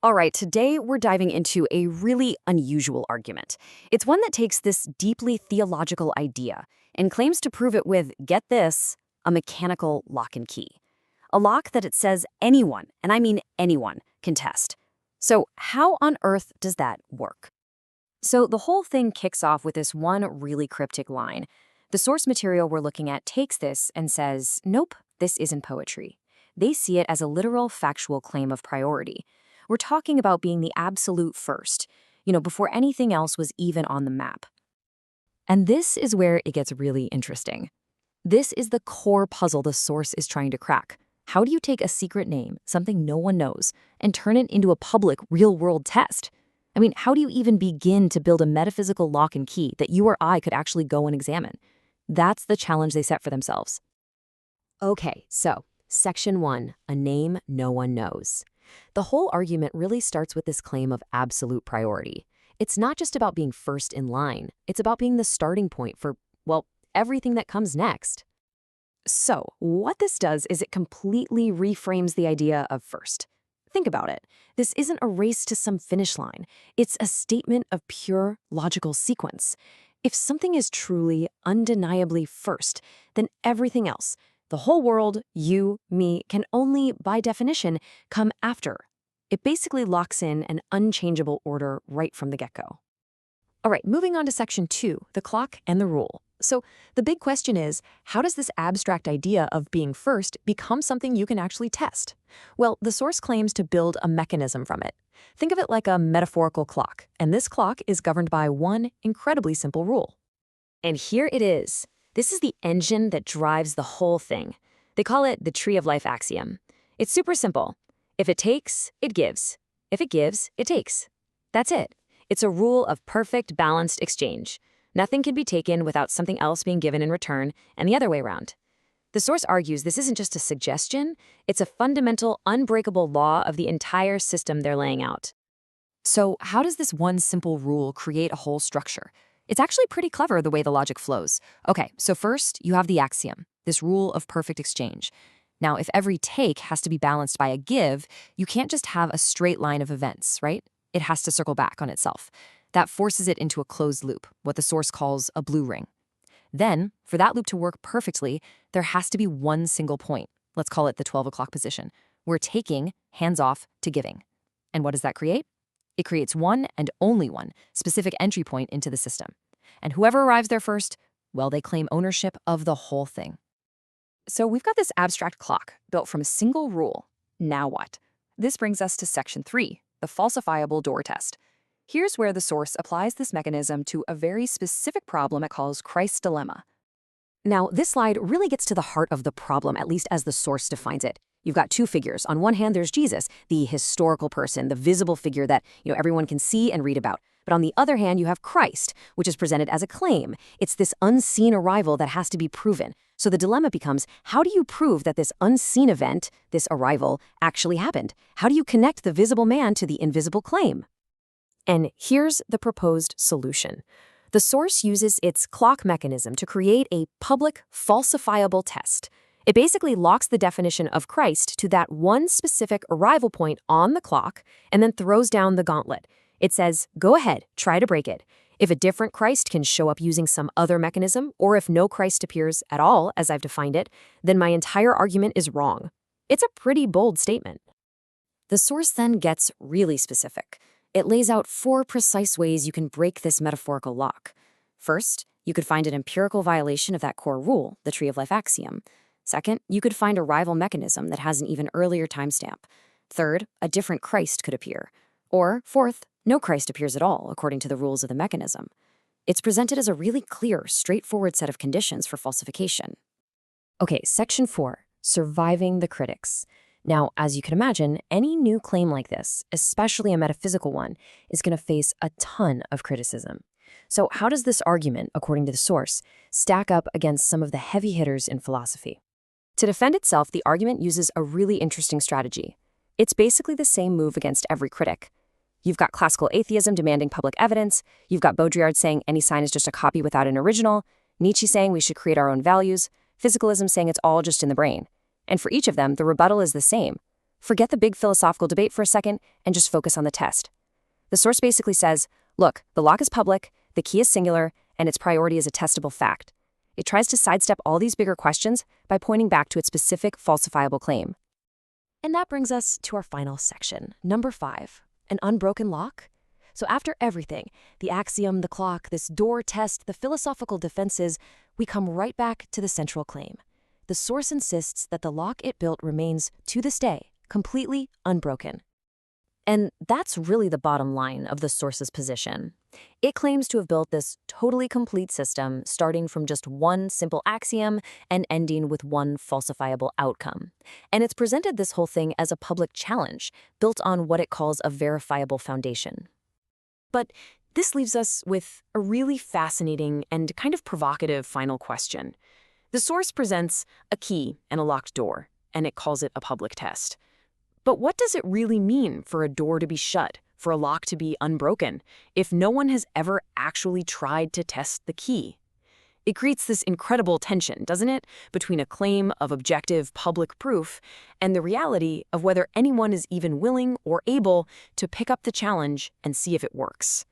All right, today we're diving into a really unusual argument. It's one that takes this deeply theological idea and claims to prove it with, get this, a mechanical lock and key. A lock that it says anyone, and I mean anyone, can test. So how on earth does that work? So the whole thing kicks off with this one really cryptic line. The source material we're looking at takes this and says, nope, this isn't poetry. They see it as a literal factual claim of priority. We're talking about being the absolute first, before anything else was even on the map. And this is where it gets really interesting. This is the core puzzle the source is trying to crack. How do you take a secret name, something no one knows, and turn it into a public, real-world test? I mean, how do you even begin to build a metaphysical lock and key that you or I could actually go and examine? That's the challenge they set for themselves. Okay, so Section 1, a name no one knows. The whole argument really starts with this claim of absolute priority. It's not just about being first in line. It's about being the starting point for, well, everything that comes next. So, what this does is it completely reframes the idea of first. Think about it. This isn't a race to some finish line. It's a statement of pure logical sequence. If something is truly, undeniably first, then everything else, the whole world, you, me, can only, by definition, come after. It basically locks in an unchangeable order right from the get-go. All right, moving on to Section 2, the clock and the rule. So the big question is, how does this abstract idea of being first become something you can actually test? Well, the source claims to build a mechanism from it. Think of it like a metaphorical clock, and this clock is governed by one incredibly simple rule. And here it is. This is the engine that drives the whole thing. They call it the tree of life axiom. It's super simple. If it takes, it gives. If it gives, it takes. That's it. It's a rule of perfect, balanced exchange. Nothing can be taken without something else being given in return, and the other way around. The source argues this isn't just a suggestion, it's a fundamental, unbreakable law of the entire system they're laying out. So how does this one simple rule create a whole structure? It's actually pretty clever the way the logic flows. Okay, so first, you have the axiom, this rule of perfect exchange. Now, if every take has to be balanced by a give, you can't just have a straight line of events, right? It has to circle back on itself. That forces it into a closed loop, what the source calls a blue ring. Then, for that loop to work perfectly, there has to be one single point. Let's call it the 12 o'clock position. We're taking hands off to giving. And what does that create? It creates one and only one specific entry point into the system. And whoever arrives there first, well, they claim ownership of the whole thing. So we've got this abstract clock built from a single rule. Now what? This brings us to Section 3, the falsifiable door test. Here's where the source applies this mechanism to a very specific problem it calls Christ's dilemma. Now, this slide really gets to the heart of the problem, at least as the source defines it. You've got two figures. On one hand, there's Jesus, the historical person, the visible figure that everyone can see and read about. But on the other hand, you have Christ, which is presented as a claim. It's this unseen arrival that has to be proven. So the dilemma becomes, how do you prove that this unseen event, this arrival, actually happened? How do you connect the visible man to the invisible claim? And here's the proposed solution. The source uses its clock mechanism to create a public, falsifiable test. It basically locks the definition of Christ to that one specific arrival point on the clock and then throws down the gauntlet. It says, go ahead, try to break it. If a different Christ can show up using some other mechanism, or if no Christ appears at all, as I've defined it, then my entire argument is wrong. It's a pretty bold statement. The source then gets really specific. It lays out 4 precise ways you can break this metaphorical lock. First, you could find an empirical violation of that core rule, the tree of life axiom. Second, you could find a rival mechanism that has an even earlier timestamp. Third, a different Christ could appear. Or, fourth, no Christ appears at all, according to the rules of the mechanism. It's presented as a really clear, straightforward set of conditions for falsification. Okay, Section 4, surviving the critics. Now, as you can imagine, any new claim like this, especially a metaphysical one, is going to face a ton of criticism. So how does this argument, according to the source, stack up against some of the heavy hitters in philosophy? To defend itself, the argument uses a really interesting strategy. It's basically the same move against every critic. You've got classical atheism demanding public evidence. You've got Baudrillard saying any sign is just a copy without an original. Nietzsche saying we should create our own values. Physicalism saying it's all just in the brain. And for each of them, the rebuttal is the same. Forget the big philosophical debate for a second and just focus on the test. The source basically says, look, the lock is public, the key is singular, and its priority is a testable fact. It tries to sidestep all these bigger questions by pointing back to its specific falsifiable claim. And that brings us to our final section, number 5, an unbroken lock. So after everything, the axiom, the clock, this door test, the philosophical defenses, we come right back to the central claim. The source insists that the lock it built remains, to this day, completely unbroken. And that's really the bottom line of the source's position. It claims to have built this totally complete system starting from just one simple axiom and ending with one falsifiable outcome. And it's presented this whole thing as a public challenge built on what it calls a verifiable foundation. But this leaves us with a really fascinating and kind of provocative final question. The source presents a key and a locked door, and it calls it a public test. But what does it really mean for a door to be shut, for a lock to be unbroken, if no one has ever actually tried to test the key? It creates this incredible tension, doesn't it, between a claim of objective public proof and the reality of whether anyone is even willing or able to pick up the challenge and see if it works.